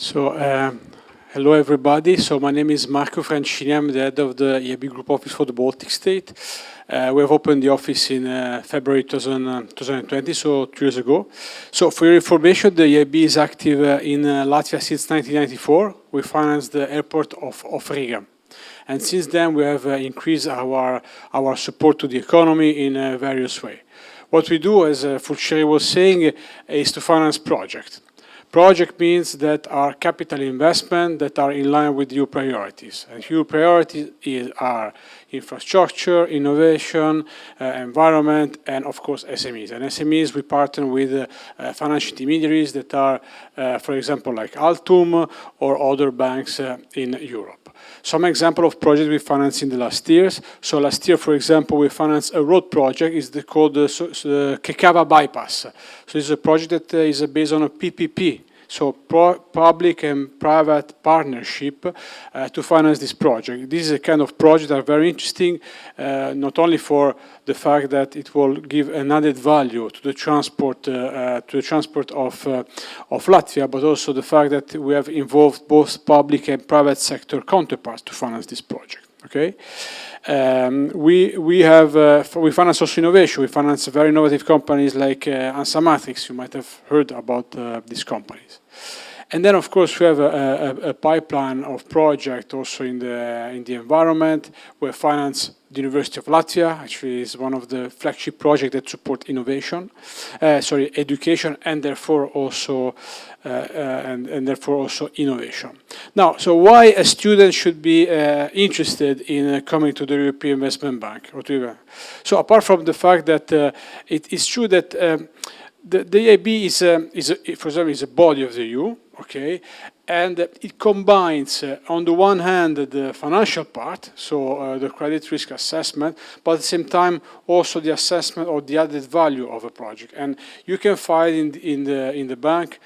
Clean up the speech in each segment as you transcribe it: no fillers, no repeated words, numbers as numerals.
Hello everybody. So my name is Marko Frančīnī. I'm the head of the EIB Group Office for the Baltic state. We have opened the office in February 2020, so 2 years ago. So for your information, the EIB is active in Latvia since 1994. We finance the airport of Riga. And since then, we have increased our support to the economy in various ways. What we do, as Frančīnī was saying, is to finance projects. Project means that are capital investment that are in line with your priorities. And your priorities are infrastructure, innovation, environment, and of course SMEs. And SMEs, we partner with financial intermediaries that are, for example, like Altum or other banks in Europe. Some example of projects we financed in the last years. So last year, for example, we financed a road project. It's called the Kekava bypass. So it's a project that is based on a PPP. So public and private partnership to finance this project. This is a kind of project that are very interesting, not only for the fact that it will give an added value to the transport of Latvia, but also the fact that we have involved both public and private sector counterparts to finance this project. Okay. We finance also innovation. We finance very innovative companies like Ansamatrix. You might have heard about these companies. And then, of course, we have a pipeline of projects also in the environment. We finance the University of Latvia. Actually, is one of the flagship projects that support education, and therefore also innovation. Now, so why a student should be interested in coming to the European Investment Bank? So, apart from the fact that it is true that the EIB is a body of the EU. Okay, and it combines, on the one hand, the financial part, so the credit risk assessment, but at the same time also the assessment of the added value of a project. And you can find in the bank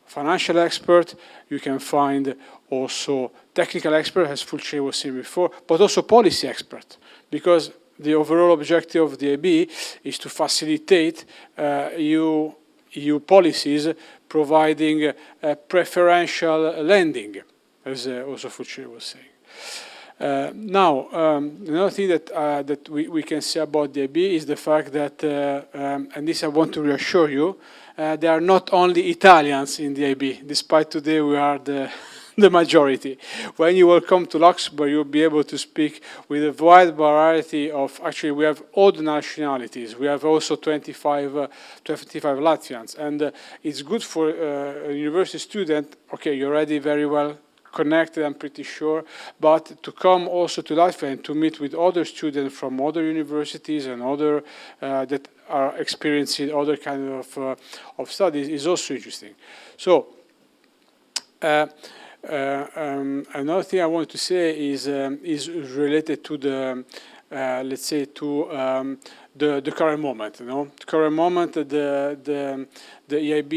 financial expert, you can find also technical expert, as Frančīnī was saying before, but also policy expert, because the overall objective of the EIB is to facilitate EU policies, providing preferential lending, as also Frančīnī was saying. Now, another thing that we can say about the EIB is the fact that, and this I want to reassure you, there are not only Italians in the EIB, despite today we are the majority. When you will come to Luxembourg, you'll be able to speak with a wide variety of, actually we have all the nationalities. We have also 25 Latvians. And it's good for a university student, okay, you're already very well connected, I'm pretty sure, but to come also to Latvia and to meet with other students from other universities and other that are experiencing other kind of studies is also interesting. So, another thing I want to say is related to the let's say to the current moment. The current moment, the EIB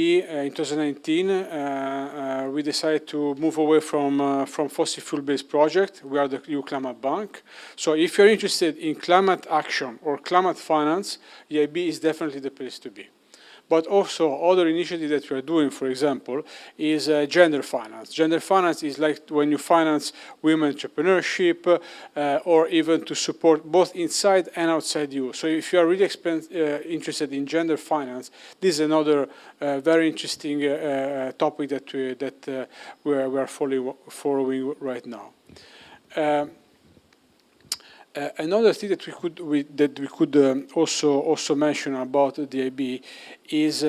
in 2019 we decided to move away from fossil fuel-based project. We are the EU Climate Bank. So if you're interested in climate action or climate finance, EIB is definitely the place to be. But also other initiatives that we are doing, for example, is gender finance. Gender finance is like when you finance women entrepreneurship or even to support both inside and outside you. So if you are really interested in gender finance, this is another very interesting topic that we are following right now. Another thing that we could also mention about the EIB is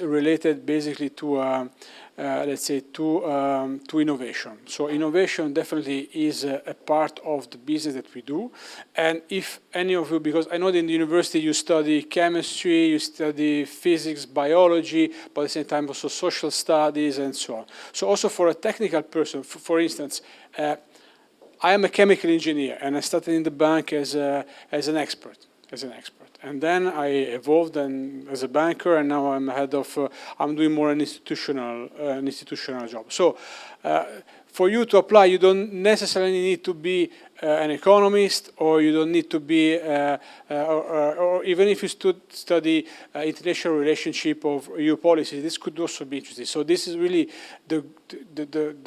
related basically to let's say to innovation. So innovation definitely is a part of the business that we do. And if any of you, because I know that in the university you study chemistry, you study physics, biology, but at the same time also social studies and so on. So also for a technical person, for instance. I am a chemical engineer, and I started in the bank as an expert. And then I evolved as a banker, and now I'm head of. I'm doing more an institutional job. So, for you to apply, you don't necessarily need to be an economist, or you don't need to be, or even if you study international relationship of EU policy, this could also be interesting. So this is really the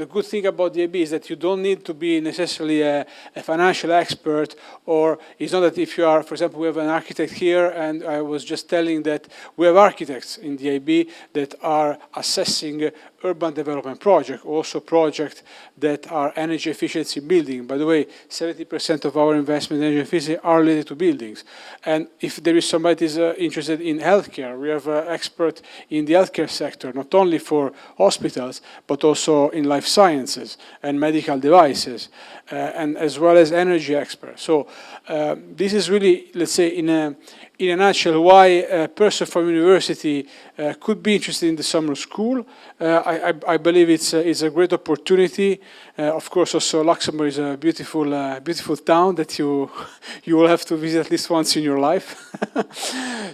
good thing about the IB, is that you don't need to be necessarily a financial expert, or it's not that if you are, for example, we have an architect here, and I was just telling that we have architects in the IB that are assessing urban development projects, also projects that are energy efficiency building. By the way, 70% of our investment in energy efficiency are related to buildings. And if there is somebody who is interested in healthcare, we have an expert in the healthcare sector, not only for hospitals, but also in life sciences and medical devices, and as well as energy experts. So this is really, let's say, in a nutshell, why a person from university could be interested in the summer school. I believe it's a great opportunity. Of course, also Luxembourg is a beautiful town that you will have to visit at least once in your life.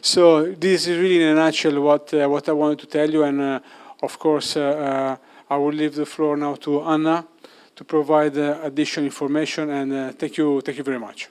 So this is really in a nutshell what I wanted to tell you. And of course, I will leave the floor now to Anna to provide additional information. And thank you very much.